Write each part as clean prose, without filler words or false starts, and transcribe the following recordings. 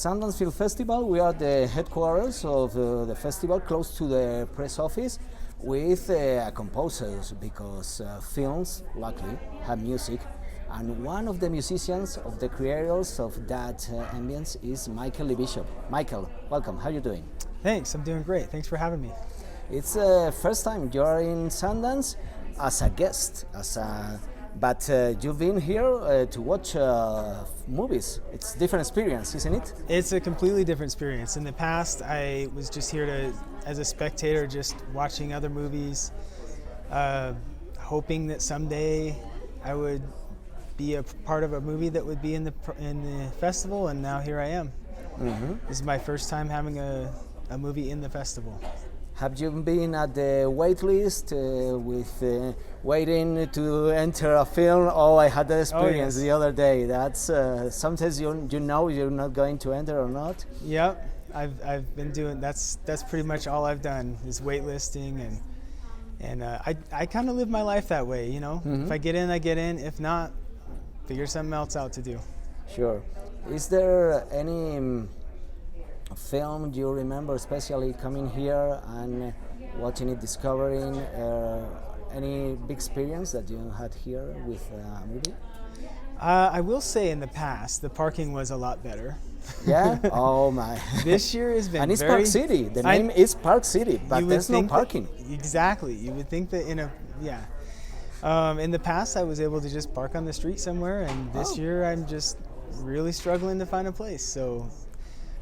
Sundance Film Festival. We are the headquarters of the festival, close to the press office, with composers, because films, luckily, have music. And one of the musicians, of the creators of that ambience, is Michael Bishop. Michael, welcome. How are you doing? Thanks, I'm doing great. Thanks for having me. It's the first time you're in Sundance as a guest, but you've been here to watch movies. It's a different experience, isn't it? It's a completely different experience. In the past, I was just here as a spectator, just watching other movies, hoping that someday I would be a part of a movie that would be in the festival, and now here I am. Mm-hmm. This is my first time having a movie in the festival. Have you been at the wait list waiting to enter a film? Oh, I had that experience the other day. That's sometimes you know you're not going to enter or not. Yep, I've been doing that's pretty much all I've done is waitlisting, and I kind of live my life that way. You know, mm-hmm. If I get in, I get in. If not, figure something else out to do. Sure. Is there any film you remember especially coming here and watching it, discovering any big experience that you had here with a movie? I will say in the past the parking was a lot better. Yeah? Oh my. This year has been and it's Park City. The name is Park City, but there's no parking. Exactly. You would think that in the past I was able to just park on the street somewhere, and this year I'm just really struggling to find a place. So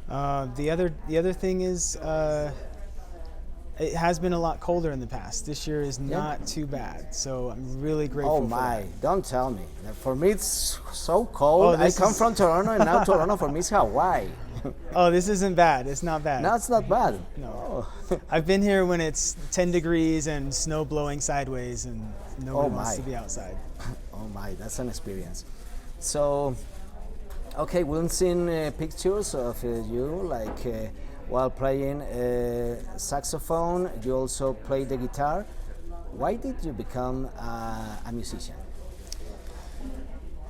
the other thing is it has been a lot colder in the past. This year is not too bad, so I'm really grateful. Oh my! For that. Don't tell me. For me, it's so cold. I come from Toronto, and now Toronto for me is Hawaii. Oh, this isn't bad. It's not bad. No, it's not bad. No. Oh. I've been here when it's 10 degrees and snow blowing sideways, and nobody wants to be outside. Oh my! That's an experience. So. Okay, we've seen pictures of you, like while playing saxophone. You also play the guitar. Why did you become a musician?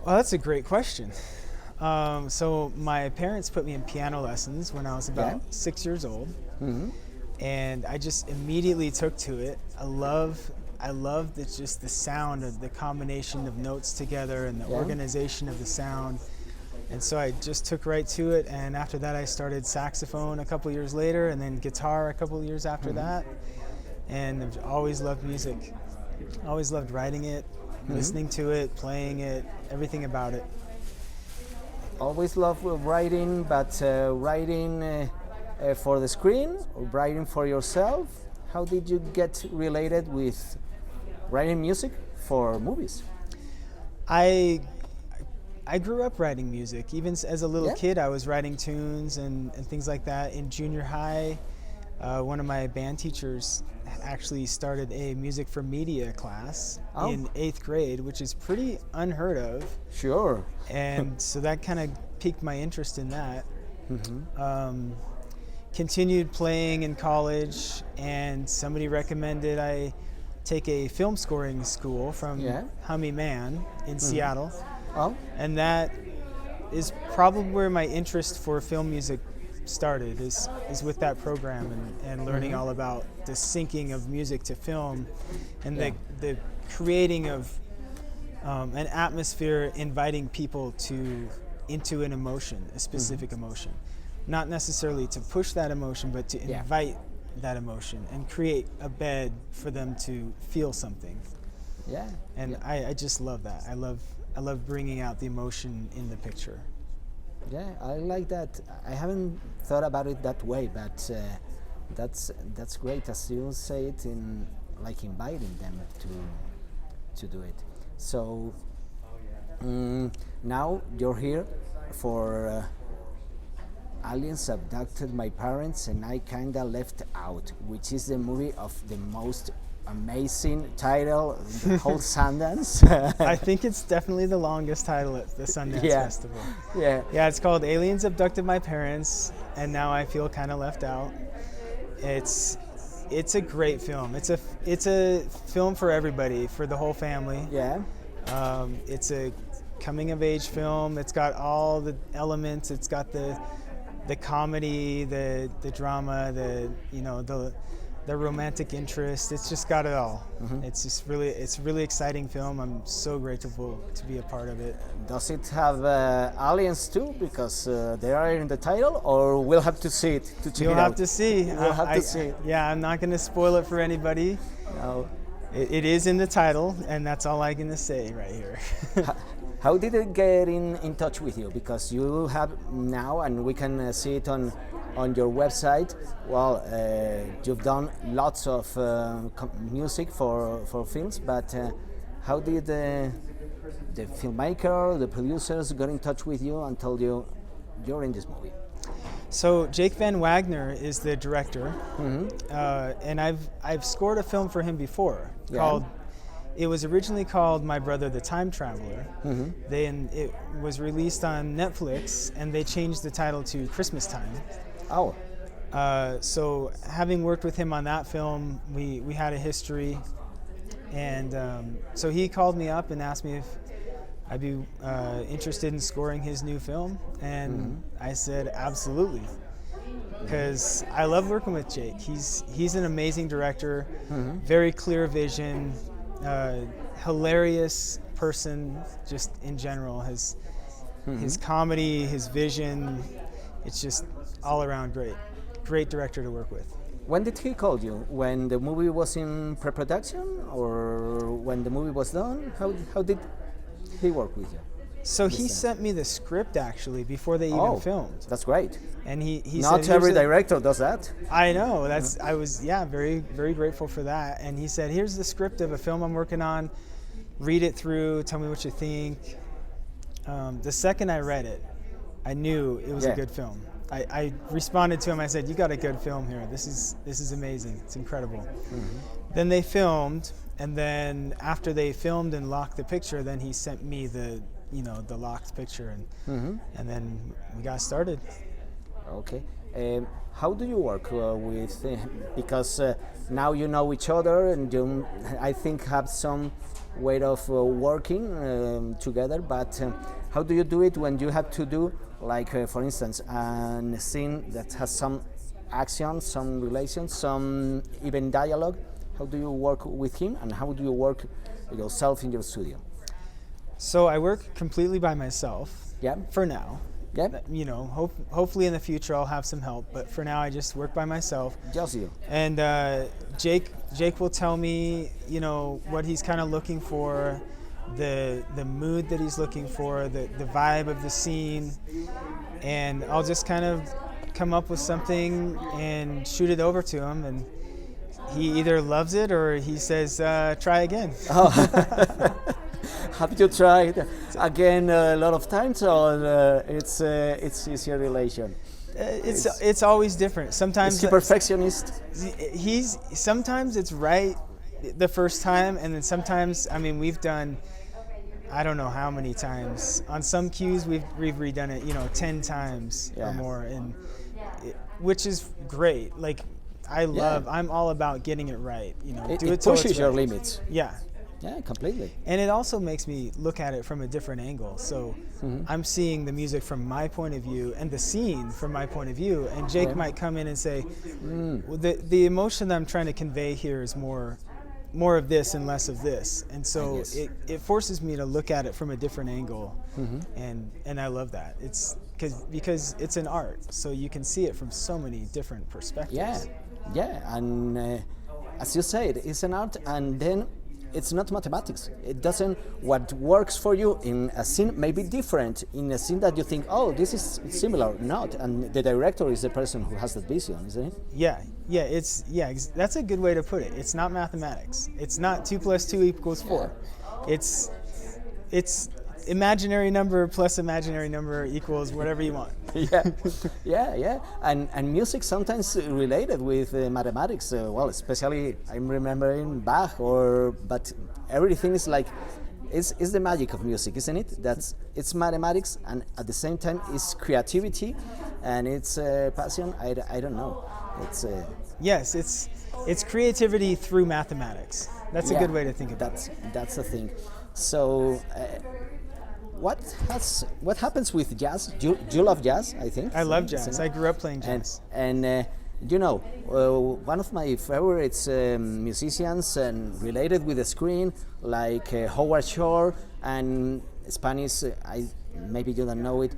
Well, that's a great question. So my parents put me in piano lessons when I was about 6 years old, mm-hmm. and I just immediately took to it. I love just the sound of the combination of notes together and the organization of the sound. And so I just took right to it, and after that I started saxophone a couple years later, and then guitar a couple years after that. And I've always loved music. Always loved writing it, listening to it, playing it, everything about it. Always loved writing, but writing for the screen or writing for yourself? How did you get related with writing music for movies? I grew up writing music. Even as a little kid, I was writing tunes and things like that. In junior high, one of my band teachers actually started a music for media class in 8th grade, which is pretty unheard of. Sure. And so that kind of piqued my interest in that. Mm-hmm. Continued playing in college, and somebody recommended I take a film scoring school from Hummy Man in Seattle. Oh. And that is probably where my interest for film music started, is with that program and learning all about the syncing of music to film and the creating of an atmosphere, inviting people into an emotion, a specific emotion. Not necessarily to push that emotion, but to invite that emotion and create a bed for them to feel something. Yeah. And I just love that. I love bringing out the emotion in the picture. Yeah, I like that. I haven't thought about it that way, but that's great, as you say it, in like inviting them to do it. So now you're here for Aliens Abducted My Parents and I Kinda Left Out, which is the movie of the most amazing title in the whole Sundance. I think it's definitely the longest title at the Sundance Festival. Yeah, it's called Aliens Abducted My Parents and Now I Feel Kinda Left Out. It's a great film. It's a film for everybody, for the whole family. Yeah. It's a coming of age film. It's got all the elements. It's got the the comedy, the drama, the romantic interest. It's just got it all. It's really exciting film. I'm so grateful to be a part of it. Does it have aliens too? Because they are in the title, or we'll have to see it to check You'll it have out? to see. We'll have to see it. Yeah, I'm not going to spoil it for anybody. No. It is in the title, and that's all I'm going to say right here. How did it get in touch with you? Because you have now, and we can see it on your website. Well, you've done lots of music for films, but how did the filmmaker, the producers got in touch with you and told you you're in this movie? So Jake Van Wagner is the director, and I've scored a film for him before called. It was originally called My Brother the Time Traveler. Then it was released on Netflix, and they changed the title to Christmas Time. Oh. So having worked with him on that film, we had a history, and so he called me up and asked me if I'd be interested in scoring his new film, and I said absolutely, because I love working with Jake. He's an amazing director, very clear vision, hilarious person just in general. His comedy, his vision, it's just all around great director to work with. When did he call you? When the movie was in pre-production, or when the movie was done? How did he work with you? So he sent me the script actually before they even filmed. That's great. And he Not said, every director does that. I know. I was very very grateful for that. And he said, here's the script of a film I'm working on. Read it through. Tell me what you think. The second I read it, I knew it was a good film. I responded to him. I said, "You got a good film here. This is amazing. It's incredible." Then they filmed, and then after they filmed and locked the picture, then he sent me the locked picture, and then we got started. Okay. How do you work with? Because now you know each other, and you, I think, have some way of working together. But how do you do it when you have to do, like, for instance, a scene that has some action, some relation, some even dialogue? How do you work with him, and how do you work yourself in your studio? So I work completely by myself. Yeah. For now. Yeah. Hopefully in the future I'll have some help, but for now I just work by myself. Just you. And Jake will tell me, what he's kind of looking for, the mood that he's looking for, the vibe of the scene, and I'll just kind of come up with something and shoot it over to him, and he either loves it or he says, try again. Oh. Have you tried again a lot of times, or it's easier relation? It's always different. Sometimes is he perfectionist? Sometimes it's right the first time, and then sometimes, we've done, I don't know how many times. On some cues we've redone it, 10 times or more, and which is great. Like, I'm all about getting it right. Do it till pushes it's your right. limits. Yeah, completely. And it also makes me look at it from a different angle. So I'm seeing the music from my point of view and the scene from my point of view. And Jake might come in and say, well, the emotion that I'm trying to convey here is more of this and less of this. And so it forces me to look at it from a different angle. And I love that. It's because it's an art. So you can see it from so many different perspectives. Yeah. And as you said, it's an art, and then it's not mathematics. It doesn't. What works for you in a scene may be different in a scene that you think, oh, this is similar. Not, and the director is the person who has that vision, isn't it? Yeah. That's a good way to put it. It's not mathematics. It's not 2 + 2 = 4. It's imaginary number plus imaginary number equals whatever you want. Yeah. And music sometimes related with mathematics. Well, especially I'm remembering Bach, but everything is like, it's the magic of music, isn't it? It's mathematics, and at the same time it's creativity, and it's passion. I don't know. Yes, it's creativity through mathematics. That's a good way to think of it. That's the thing. So. what happens with jazz? You love jazz, I think. I love jazz. I grew up playing jazz. And one of my favorites musicians and related with the screen, like Howard Shore, and Spanish, maybe you don't know it,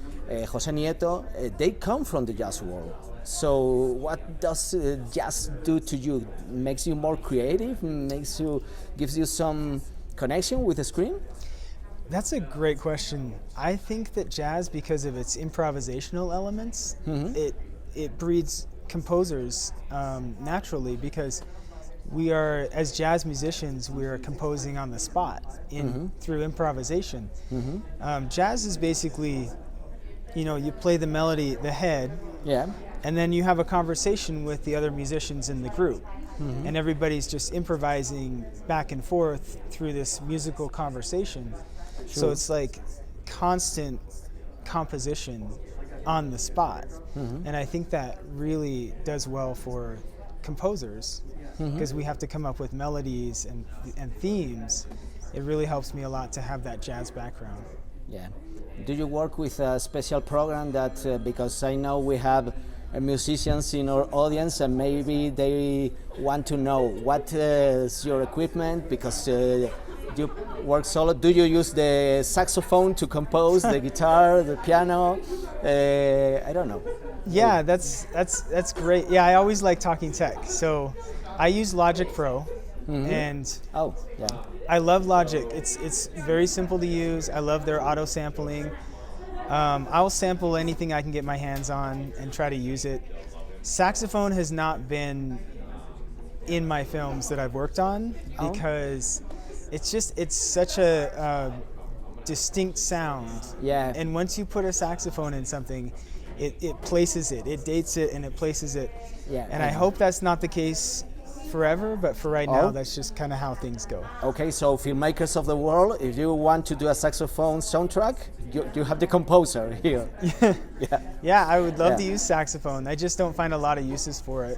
Jose Nieto, they come from the jazz world. So what does jazz do to you? Makes you more creative? Gives you some connection with the screen? That's a great question. I think that jazz, because of its improvisational elements, it breeds composers naturally, because we are, as jazz musicians, we are composing on the spot through improvisation. Jazz is basically, you play the melody, the head, and then you have a conversation with the other musicians in the group. And everybody's just improvising back and forth through this musical conversation. Sure. So it's like constant composition on the spot. And I think that really does well for composers, because we have to come up with melodies and themes. It really helps me a lot to have that jazz background. Yeah. Do you work with a special program that, because I know we have musicians in our audience and maybe they want to know what is your equipment, because you work solo. Do you use the saxophone to compose, the guitar, the piano? I don't know. Yeah, that's great. Yeah, I always like talking tech. So I use Logic Pro, and I love Logic. It's very simple to use. I love their auto sampling. I'll sample anything I can get my hands on and try to use it. Saxophone has not been in my films that I've worked on, because it's such a distinct sound. Yeah. And once you put a saxophone in something, it places it. It dates it and it places it. Yeah. And I hope that's not the case forever, but for right now, that's just kind of how things go. Okay, so filmmakers of the world, if you want to do a saxophone soundtrack, you have the composer here. Yeah, I would love to use saxophone. I just don't find a lot of uses for it.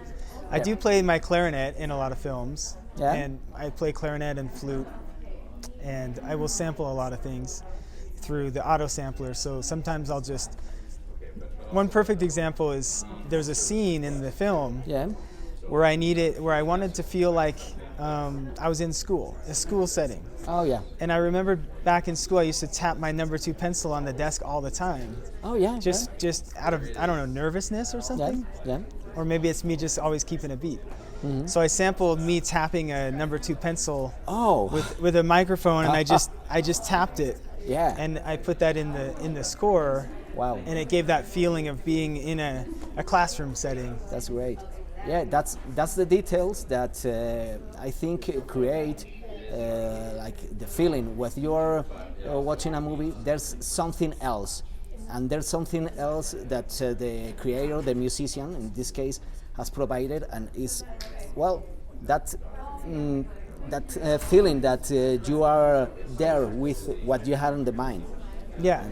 I do play my clarinet in a lot of films, and I play clarinet and flute, and I will sample a lot of things through the auto sampler. So sometimes I'll just... One perfect example is there's a scene in the film where I wanted to feel like I was in school, a school setting. Oh yeah. And I remember back in school, I used to tap my number 2 pencil on the desk all the time. Oh yeah. Just out of, I don't know, nervousness or something. Yeah. Or maybe it's me just always keeping a beat. So I sampled me tapping a number 2 pencil with a microphone, and I just tapped it. Yeah. And I put that in the score. Wow. And it gave that feeling of being in a classroom setting. That's great. Yeah, that's the details that I think create like the feeling when you're watching a movie. There's something else, and there's something else that the creator, the musician in this case, has provided, and is that feeling that you are there with what you had in the mind. Yeah.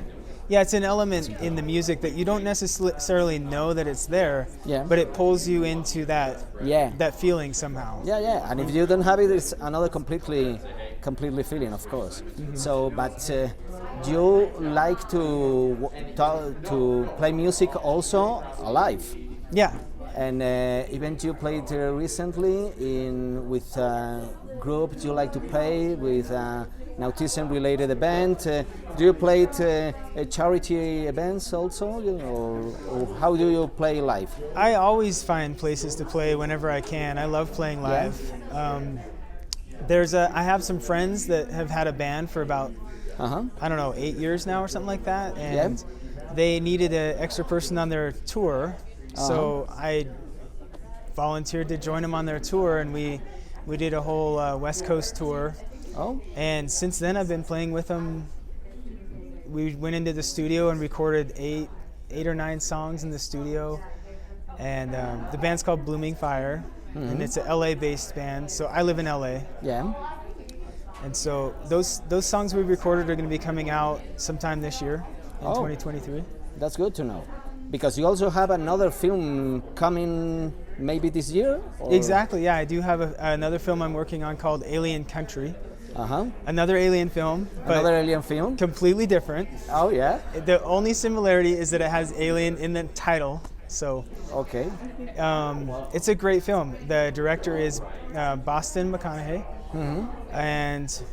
Yeah, it's an element in the music that you don't necessarily know that it's there, but it pulls you into that feeling somehow. Yeah, and if you don't have it, it's another completely feeling, of course. So, but you like to play music also live. Yeah. And even you played recently with a group you like to play with. An autism-related event. Do you play charity events also, or how do you play live? I always find places to play whenever I can. I love playing live. I have some friends that have had a band for about, 8 years now or something like that, and they needed an extra person on their tour, so I volunteered to join them on their tour, and we did a whole West Coast tour. And since then I've been playing with them. We went into the studio and recorded eight or 9 songs in the studio, and the band's called Blooming Fire, and it's a LA-based band. So I live in LA. Yeah. And so those songs we recorded are going to be coming out sometime this year in 2023. That's good to know, because you also have another film coming maybe this year. Or? Exactly. Yeah, I do have another film I'm working on called Alien Country. Another alien film, but Another alien film? completely different. Oh, yeah? The only similarity is that it has alien in the title. So Okay. it's a great film. The director is Boston McConaughey, and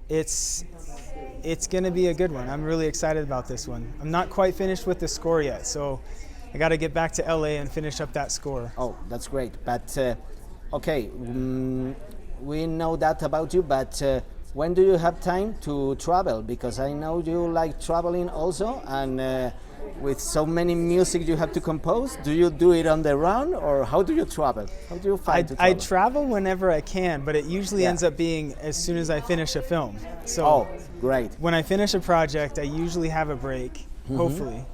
it's going to be a good one. I'm really excited about this one. I'm not quite finished with the score yet, so I got to get back to LA and finish up that score. Oh, that's great. But, okay, we know that about you, but when do you have time to travel? Because I know you like traveling also, and with so many music you have to compose, do you do it on the run, or how do you travel? How do you find to travel? I travel whenever I can, but it usually ends up being as soon as I finish a film. So oh, great. when I finish a project, I usually have a break, hopefully.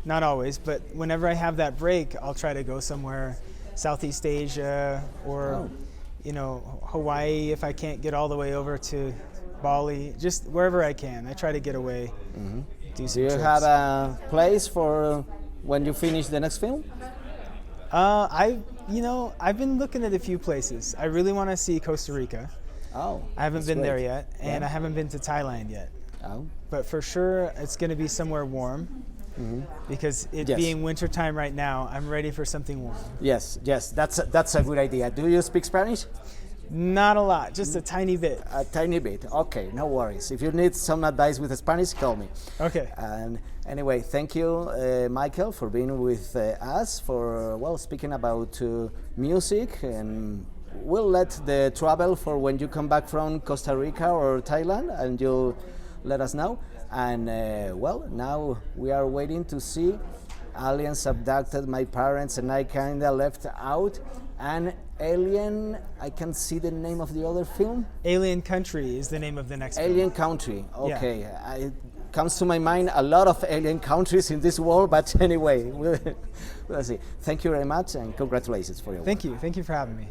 Not always, but whenever I have that break, I'll try to go somewhere, Southeast Asia, or Hawaii if I can't get all the way over to Bali, just wherever I can. I try to get away. Do you have a place for when you finish the next film? I've been looking at a few places. I really want to see Costa Rica. Oh, I haven't been great. there yet, and I haven't been to Thailand yet. Oh. But for sure, it's going to be somewhere warm. Because it being wintertime right now, I'm ready for something warm. Yes, that's a good idea. Do you speak Spanish? Not a lot, just a tiny bit. A tiny bit. Okay, no worries. If you need some advice with Spanish, call me. Okay. And anyway, thank you, Michael, for being with us, for speaking about music, and we'll let the travel for when you come back from Costa Rica or Thailand, and you'll let us know. And now we are waiting to see Aliens Abducted My Parents and I Kinda Left Out, and Alien, I can see the name of the other film? Alien Country is the name of the next film. Alien Country, okay. Yeah. It comes to my mind a lot of alien countries in this world, but anyway, we'll see. Thank you very much, and congratulations for your work. Thank you for having me.